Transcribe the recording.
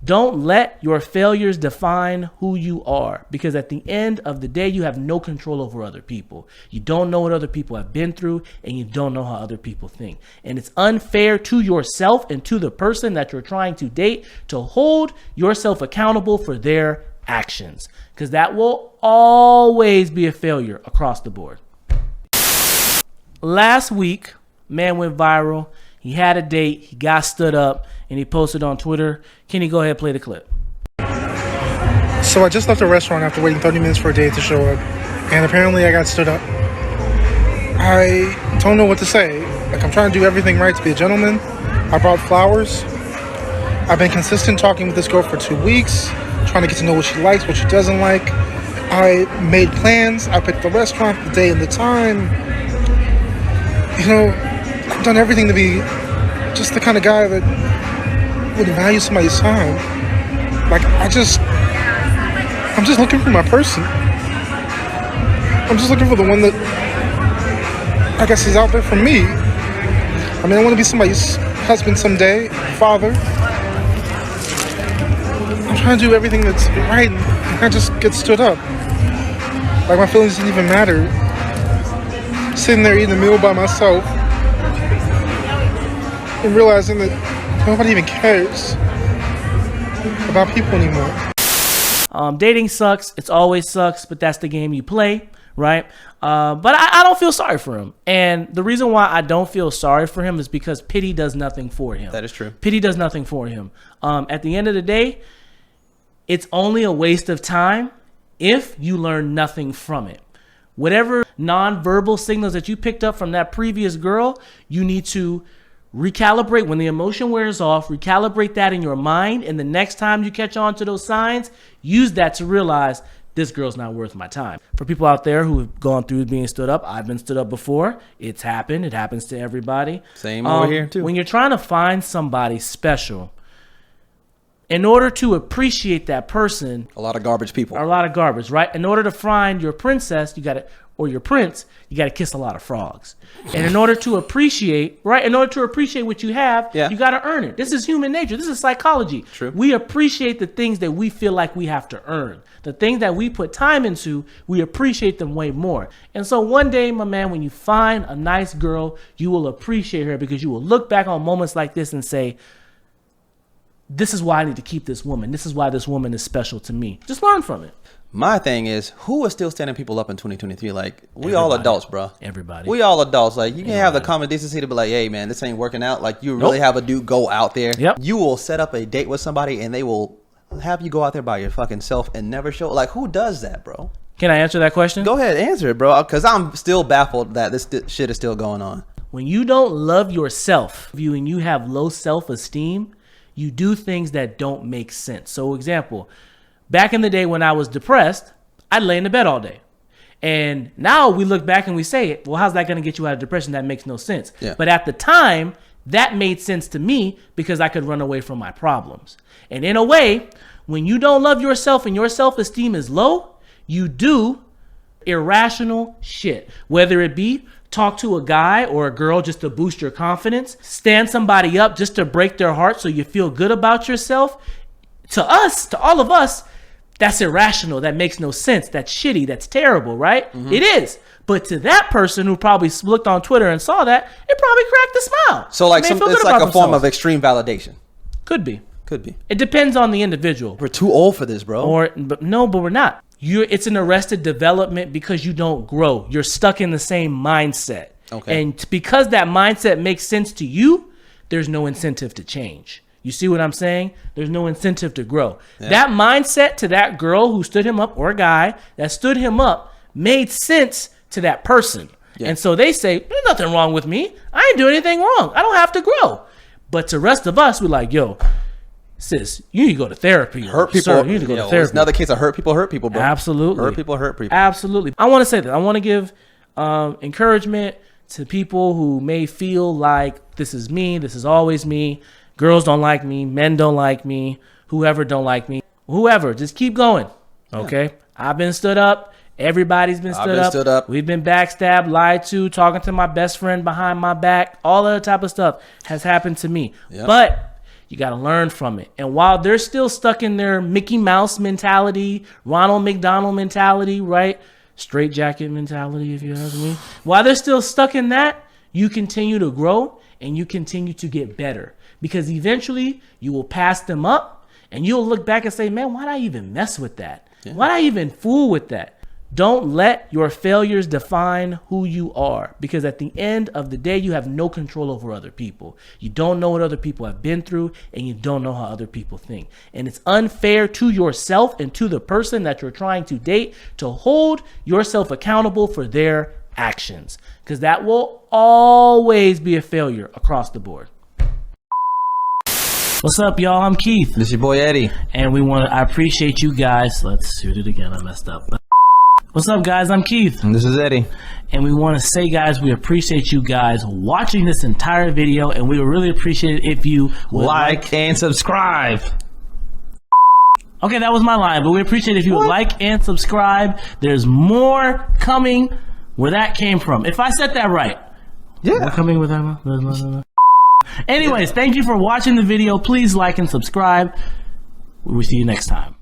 Don't let your failures define who you are, because at the end of the day, you have no control over other people. You don't know what other people have been through, and you don't know how other people think. And it's unfair to yourself and to the person that you're trying to date to hold yourself accountable for their actions, because that will always be a failure across the board. Last week, man went viral. He had a date, he got stood up, and he posted on Twitter. Kenny, go ahead and play the clip. So I just left a restaurant after waiting 30 minutes for a date to show up, and apparently I got stood up. I don't know what to say. Like, I'm trying to do everything right to be a gentleman. I brought flowers. I've been consistent talking with this girl for 2 weeks, trying to get to know what she likes, what she doesn't like. I made plans. I picked the restaurant, the day, and the time. You know, I've done everything to be just the kind of guy that would value somebody's time. Like, I'm just looking for my person. I'm just looking for the one that I guess is out there for me. I mean, I want to be somebody's husband someday, father. I'm trying to do everything that's right, and I just get stood up. Like, my feelings didn't even matter. Sitting there eating a meal by myself and realizing that nobody even cares about people anymore. Dating sucks. It's always sucks, but that's the game you play, right? But I don't feel sorry for him. And the reason why I don't feel sorry for him is because pity does nothing for him. That is true. Pity does nothing for him. At the end of the day, it's only a waste of time if you learn nothing from it. Whatever nonverbal signals that you picked up from that previous girl, you need to recalibrate when the emotion wears off, recalibrate that in your mind. And the next time you catch on to those signs, use that to realize this girl's not worth my time. For people out there who have gone through being stood up, I've been stood up before. It's happened. It happens to everybody. Same over here too. When you're trying to find somebody special, in order to appreciate that person, A lot of garbage people. a lot of garbage, right? In order to find your princess, or your prince, you got to kiss a lot of frogs. And in order to appreciate, right? In order to appreciate what you have, you got to earn it. This is human nature. This is psychology. True. We appreciate the things that we feel like we have to earn. The things that we put time into, we appreciate them way more. And so one day, my man, when you find a nice girl, you will appreciate her, because you will look back on moments like this and say, this is why I need to keep this woman. This is why this woman is special to me. Just learn from it. My thing is, who is still standing people up in 2023? Like, we all adults, bro. Everybody. We all adults. Like, you can have the common decency to be like, hey, man, this ain't working out. Like, you really have a dude go out there. Yep. You will set up a date with somebody, and they will have you go out there by your fucking self and never show. Like, who does that, bro? Can I answer that question? Go ahead, answer it, bro. Because I'm still baffled that this shit is still going on. When you don't love yourself, and you have low self-esteem, you do things that don't make sense. So, example, back in the day when I was depressed, I'd lay in the bed all day. And now we look back and we say, well, how's that going to get you out of depression? That makes no sense. Yeah. But at the time, that made sense to me because I could run away from my problems. And in a way, when you don't love yourself and your self-esteem is low, you do irrational shit. Whether it be talk to a guy or a girl just to boost your confidence, stand somebody up just to break their heart so you feel good about yourself. To us, to all of us, that's irrational. That makes no sense. That's shitty. That's terrible, right? Mm-hmm. It is. But to that person who probably looked on Twitter and saw that, it probably cracked a smile. So, like, it's like a form of extreme validation. Could be. Could be. It depends on the individual. We're too old for this, bro. But we're not. It's an arrested development because you don't grow. You're stuck in the same mindset. Okay. And because that mindset makes sense to you, there's no incentive to change. You see what I'm saying? There's no incentive to grow. Yeah. That mindset to that girl who stood him up, or a guy that stood him up, made sense to that person. Yeah. And so they say, there's nothing wrong with me. I ain't doing anything wrong. I don't have to grow. But to the rest of us, we're like, yo, sis, you need to go to therapy. Hurt people. Sir, you need to go to therapy. It's another case of hurt people, bro. Absolutely. Hurt people. Absolutely. I want to say that. I want to give encouragement to people who may feel like this is me, this is always me. Girls don't like me, men don't like me, whoever don't like me. Whoever, just keep going, okay? Yeah. I've been stood up. Everybody's been stood up. We've been backstabbed, lied to, talking to my best friend behind my back. All that type of stuff has happened to me. Yep. But You got to learn from it. And while they're still stuck in their Mickey Mouse mentality, Ronald McDonald mentality, right? Straight jacket mentality, if you ask me. While they're still stuck in that, you continue to grow and you continue to get better, because eventually you will pass them up and you'll look back and say, man, why'd I even mess with that? Why'd I even fool with that? Don't let your failures define who you are, because at the end of the day, you have no control over other people. You don't know what other people have been through, and you don't know how other people think. And it's unfair to yourself and to the person that you're trying to date to hold yourself accountable for their actions, because that will always be a failure across the board. What's up, y'all? I'm Keith. This is your boy Eddie. And I appreciate you guys. Let's shoot it again. I messed up. What's up, guys? I'm Keith. And this is Eddie. And we want to say, guys, we appreciate you guys watching this entire video, and we would really appreciate it if you would like and subscribe. Okay, that was my line, but we appreciate it if you would like and subscribe. There's more coming where that came from. If I said that right. Yeah. We're coming with that. Anyways, thank you for watching the video. Please like and subscribe. We will see you next time.